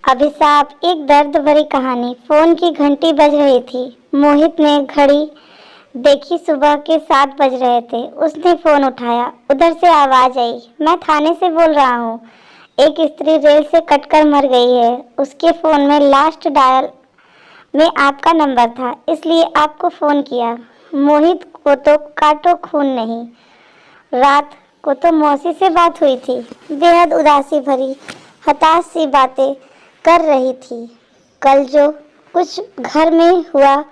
अभिशाप। एक दर्द भरी कहानी। फोन की घंटी बज रही थी। मोहित ने घड़ी देखी, सुबह के 7 बज रहे थे। उसने फोन उठाया। उधर से आवाज आई, मैं थाने से बोल रहा हूँ। एक स्त्री रेल से कटकर मर गई है। उसके फोन में लास्ट डायल में आपका नंबर था, इसलिए आपको फोन किया। मोहित को तो काटो खून नहीं। रात को तो मौसी से बात हुई थी। बेहद उदासी भरी, हताश सी बातें कर रही थी। कल जो कुछ घर में हुआ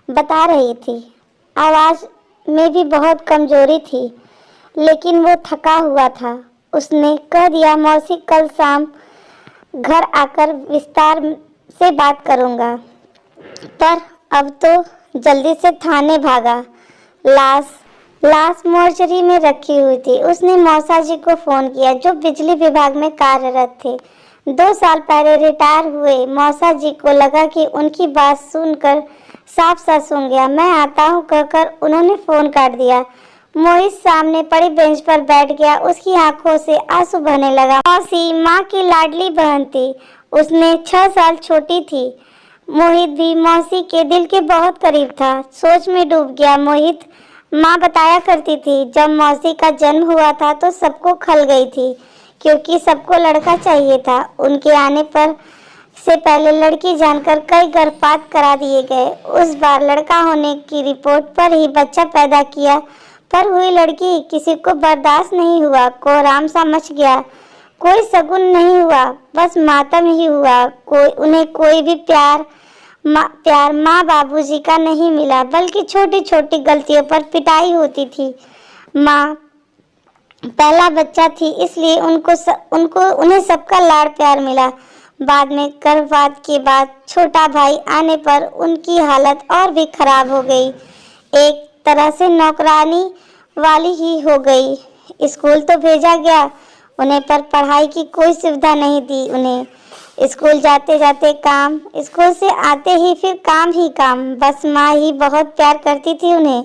बता रही थी। आवाज में भी बहुत कमजोरी थी, लेकिन वो थका हुआ था। उसने कह दिया, मौसी कल शाम घर आकर विस्तार से बात करूंगा। पर अब तो जल्दी से थाने भागा। लाश मोर्चरी में रखी हुई थी। उसने मौसा जी को फोन किया, जो बिजली विभाग में कार्यरत थे। 2 साल पहले रिटायर हुए मौसा जी को लगा कि उनकी बात सुनकर साफ सा सुन गया। मैं आता हूँ कहकर उन्होंने फोन काट दिया। मोहित सामने पड़ी बेंच पर बैठ गया। उसकी आंखों से आंसू बहने लगा। मौसी माँ की लाडली बहन थी। उसने 6 साल छोटी थी। मोहित भी मौसी के दिल के बहुत करीब था। सोच में डूब गया। मोहित माँ बताया करती थी, जब मौसी का जन्म हुआ था तो सबको खल गई थी, क्योंकि सबको लड़का चाहिए था। उनके आने पर से पहले लड़की जानकर कई गर्भपात करा दिए गए। उस बार लड़का होने की रिपोर्ट पर ही बच्चा पैदा किया, पर हुई लड़की। किसी को बर्दाश्त नहीं हुआ। कोहराम सा मच गया। कोई शगुन नहीं हुआ, बस मातम ही हुआ। उन्हें कोई भी प्यार माँ बाबूजी का नहीं मिला, बल्कि छोटी छोटी गलतियों पर पिटाई होती थी। माँ पहला बच्चा थी, इसलिए उन्हें सबका लाड़ प्यार मिला। बाद में गर्भपात के बाद छोटा भाई आने पर उनकी हालत और भी खराब हो गई। एक तरह से नौकरानी वाली ही हो गई। स्कूल तो भेजा गया उन्हें, पर पढ़ाई की कोई सुविधा नहीं दी उन्हें। स्कूल जाते जाते काम, स्कूल से आते ही फिर काम ही काम। बस माँ ही बहुत प्यार करती थी उन्हें।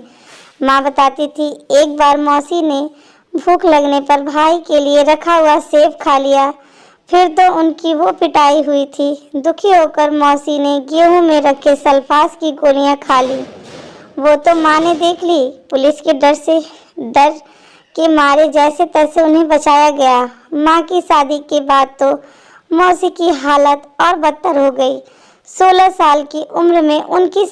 माँ बताती थी, एक बार मौसी ने भूख लगने पर भाई के लिए रखा हुआ सेब खा लिया, फिर तो उनकी वो पिटाई हुई थी। दुखी होकर मौसी ने गेहूं में रखे सल्फास की गोलियां खा ली। वो तो माँ ने देख ली। पुलिस के डर के मारे जैसे तैसे उन्हें बचाया गया। माँ की शादी के बाद तो मौसी की हालत और बदतर हो गई। 16 साल की उम्र में उनकी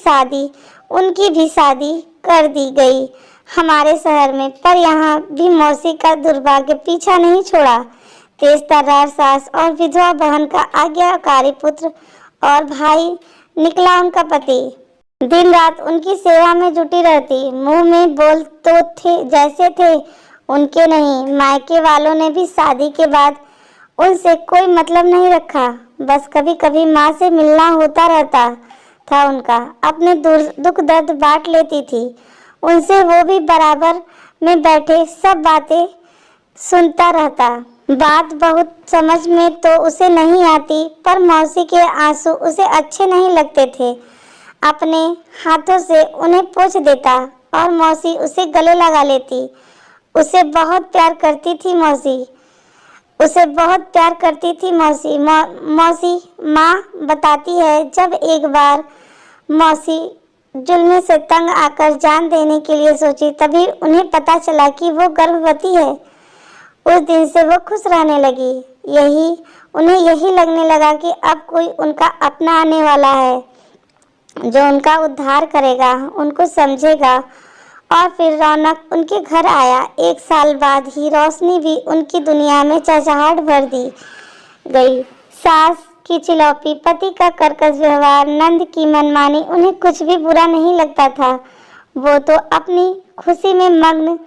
भी शादी कर दी गई हमारे शहर में। पर यहाँ भी मौसी का दुर्भाग्य पीछा नहीं छोड़ा। तेज तर्रार सास और विधवा बहन का आज्ञाकारी पुत्र और भाई निकला उनका पति। दिन रात उनकी सेवा में जुटी रहती। मुंह में बोल तो थे जैसे थे उनके नहीं। मायके वालों ने भी शादी के बाद उनसे कोई मतलब नहीं रखा। बस कभी कभी माँ से मिलना होता रहता था उनका। अपने दुख दर्द बांट लेती थी उनसे। वो भी बराबर में बैठे सब बातें सुनता रहता। बात बहुत समझ में तो उसे नहीं आती, पर मौसी के आंसू उसे अच्छे नहीं लगते थे। अपने हाथों से उन्हें पोंछ देता और मौसी उसे गले लगा लेती। उसे बहुत प्यार करती थी मौसी। मौसी माँ बताती है, जब एक बार मौसी जुल्म से तंग आकर जान देने के लिए सोची, तभी उन्हें पता चला कि वो गर्भवती है। उस दिन से वो खुश रहने लगी। उन्हें यही लगने लगा कि अब कोई उनका अपना आने वाला है, जो उनका उद्धार करेगा, उनको समझेगा। और फिर रौनक उनके घर आया। 1 साल बाद ही रोशनी भी उनकी दुनिया में चहचहाट भर दी गई। सास की चिलौपी, पति का कर्कश व्यवहार, नंद की मनमानी, उन्हें कुछ भी बुरा नहीं लगता था। वो तो अपनी खुशी में मग्न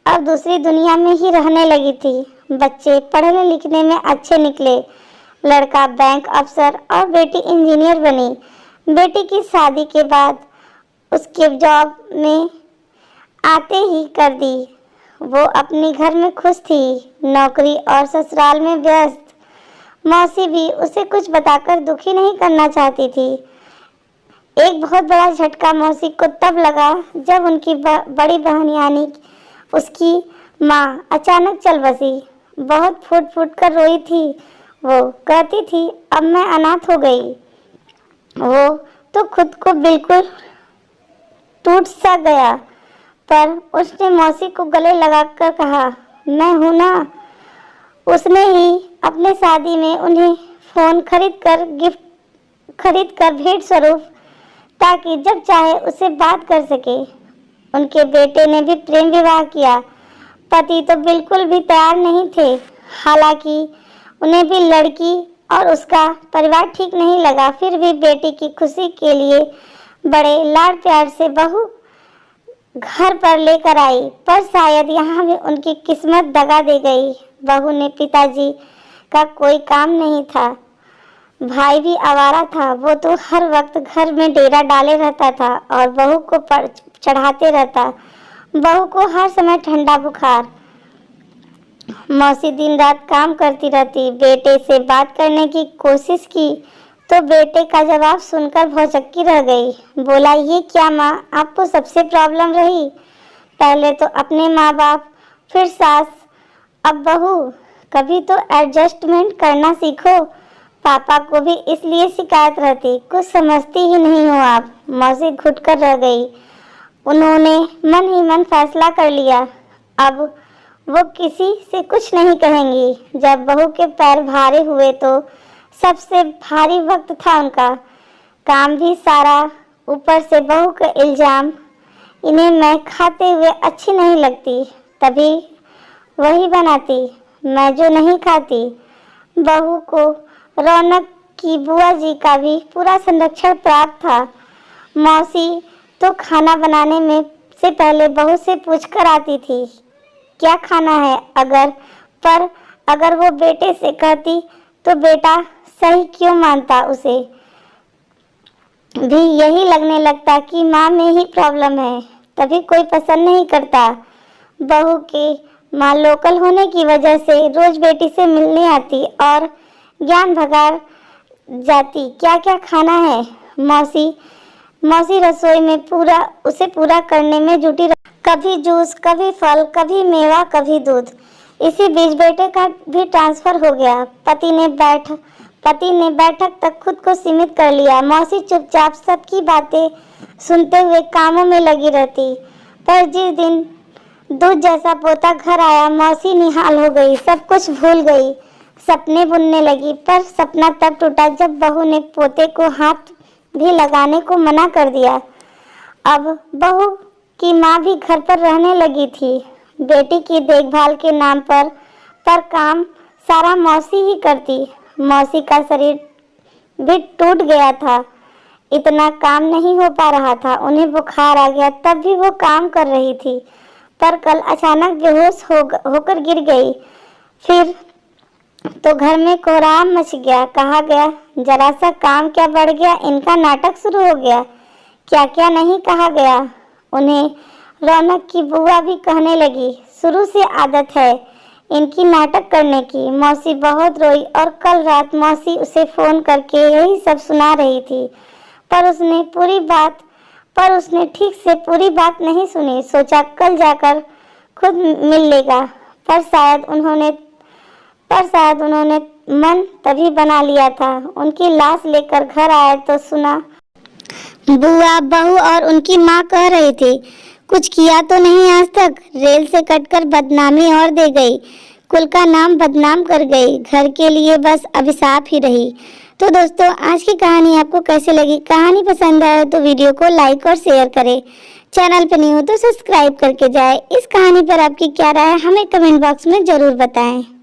अब दूसरी दुनिया में ही रहने लगी थी। बच्चे पढ़ने लिखने में अच्छे निकले। लड़का बैंक अफसर और बेटी इंजीनियर बनी। बेटी की शादी के बाद उसके जॉब में आते ही कर दी। वो अपने घर में खुश थी, नौकरी और ससुराल में व्यस्त। मौसी भी उसे कुछ बताकर दुखी नहीं करना चाहती थी। एक बहुत बड़ा झटका मौसी को तब लगा जब उनकी बड़ी बहन यानी उसकी माँ अचानक चल बसी। बहुत फूट फूट कर रोई थी। वो कहती थी अब मैं अनाथ हो गई। वो तो खुद को बिल्कुल टूट सा गया, पर उसने मौसी को गले लगाकर कहा, मैं हूं ना। उसने ही अपने शादी में उन्हें फोन खरीद कर भेंट स्वरूप, ताकि जब चाहे उससे बात कर सके। उनके बेटे ने भी प्रेम विवाह किया। पति तो बिल्कुल भी तैयार नहीं थे। हालांकि उन्हें भी लड़की और उसका परिवार ठीक नहीं लगा, फिर भी बेटी की खुशी के लिए बड़े लाड प्यार से बहू घर पर लेकर आई। पर शायद यहाँ भी उनकी किस्मत दगा दे गई। बहू ने पिताजी का कोई काम नहीं था, भाई भी आवारा था। वो तो हर वक्त घर में डेरा डाले रहता था और बहू को चढ़ाते रहता। बहू को हर समय ठंडा बुखार। मौसी दिन रात काम करती रहती। बेटे से बात करने की कोशिश की तो बेटे का जवाब सुनकर भौचक्की रह गई। बोला, ये क्या माँ, आपको सबसे प्रॉब्लम रही? पहले तो अपने माँ बाप, फिर सास, अब बहू। कभी तो एडजस्टमेंट करना सीखो। पापा को भी इसलिए शिकायत रहती, कुछ समझती ही नहीं हो आप। मौसी घुटकर रह गई। उन्होंने मन ही मन फैसला कर लिया, अब वो किसी से कुछ नहीं कहेंगी। जब बहू के पैर भारे हुए तो सबसे भारी वक्त था उनका। काम भी सारा, ऊपर से बहू का इल्जाम। इन्हें मैं खाते हुए अच्छी नहीं लगती, तभी वही बनाती मैं जो नहीं खाती। बहू को रौनक की बुआ जी का भी पूरा संरक्षण प्राप्त था। मौसी तो खाना बनाने में से पहले बहू से पूछकर आती थी, क्या खाना है। अगर वो बेटे से कहती तो बेटा सही क्यों मानता। उसे भी यही लगने लगता कि माँ में ही प्रॉब्लम है, तभी कोई पसंद नहीं करता। बहू के माँ लोकल होने की वजह से रोज बेटी से मिलने आती और ज्ञान भगार जाती, क्या क्या खाना है। मौसी रसोई में उसे पूरा करने में जुटी रही। कभी जूस, कभी फल, कभी मेवा, कभी दूध। इसी बीच बेटे का भी ट्रांसफर हो गया। पति ने बैठक तक खुद को सीमित कर लिया। मौसी चुपचाप सबकी बातें सुनते हुए कामों में लगी रहती। पर जिस दिन दूध जैसा पोता घर आया, मौसी निहाल हो गई, सब कुछ भूल गई, सपने बुनने लगी। पर सपना तब टूटा जब बहू ने पोते को हाथ भी लगाने को मना कर दिया। अब बहू की माँ भी घर पर रहने लगी थी। बेटी की देखभाल के नाम पर काम सारा मौसी ही करती। मौसी का शरीर भी टूट गया था, इतना काम नहीं हो पा रहा था। उन्हें बुखार आ गया, तब भी वो काम कर रही थी। पर कल अचानक बेहोश होकर गिर गई। फिर तो घर में कोहराम मच गया। कहा गया, जरा सा काम क्या बढ़ गया, इनका नाटक शुरू हो गया। क्या क्या नहीं कहा गया। उन्हें रौनक की बुआ भी कहने लगी, शुरू से आदत है इनकी नाटक करने की। मौसी बहुत रोई और कल रात मौसी उसे फोन करके यही सब सुना रही थी। पर उसने ठीक से पूरी बात नहीं सुनी। सोचा कल जाकर खुद मिल लेगा। पर शायद उन्होंने मन तभी बना लिया था। उनकी लाश लेकर घर आए तो सुना, बुआ, बहू और उनकी माँ कह रही थी, कुछ किया तो नहीं आज तक। रेल से कटकर बदनामी और दे गई, कुल का नाम बदनाम कर गई, घर के लिए बस अभिशाप ही रही। तो दोस्तों, आज की कहानी आपको कैसे लगी? कहानी पसंद आए तो वीडियो को लाइक और शेयर करें। चैनल पर नहीं हो तो सब्सक्राइब करके जाए। इस कहानी पर आपकी क्या राय है हमें कमेंट बॉक्स में जरूर बताएं।